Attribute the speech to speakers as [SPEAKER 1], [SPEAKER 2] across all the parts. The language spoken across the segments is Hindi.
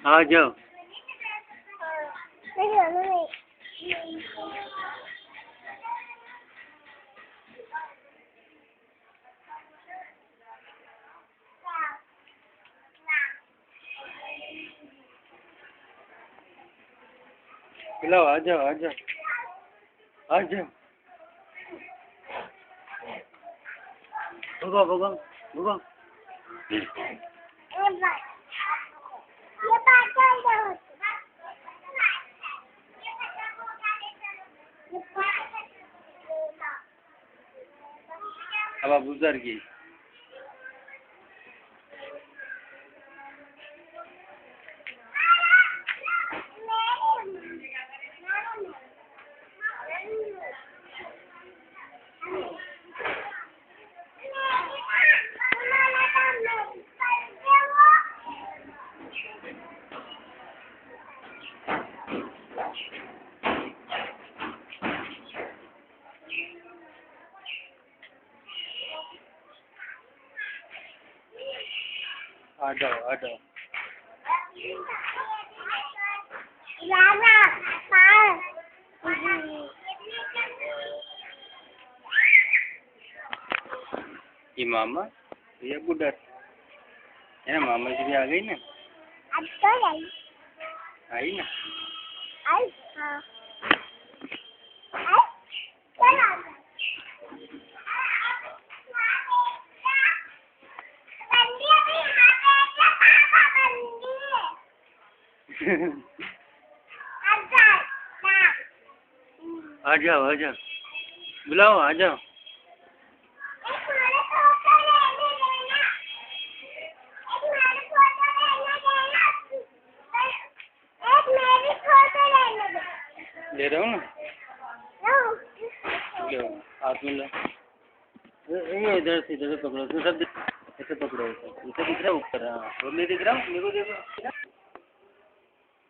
[SPEAKER 1] आ जाओ। लो आ जाओ आ जाओ आ जाओ। भगो भगो भगो। अब आप गुजर गई। आ जाओ आ जाओ। ये मामा ये बुढ़ा है ना, मामा जी भी आ गई ना।
[SPEAKER 2] अब तो
[SPEAKER 1] आई ना।
[SPEAKER 2] आई हाँ आई चला
[SPEAKER 1] आ जाओ आ जाओ, बुलाओ आ जाओ। ले रहा हूँ ना, लो हाथ में लो। ये इधर से पकड़ो, तो सब ऐसे पकड़ो, ऐसे दिख रहा है ऊपर। हाँ वो नहीं दिख रहा, मेरे को देखो।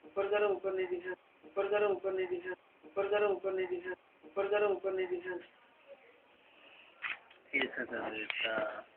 [SPEAKER 1] ऊपर करो, ऊपर नहीं दिख रहा, ऊपर करो, ऊपर नहीं दिख रहा, ऊपर करो, ऊपर नहीं दिख रहा, ऊपर करो, ऊपर नहीं दिख रहा। ऐसा कर देता।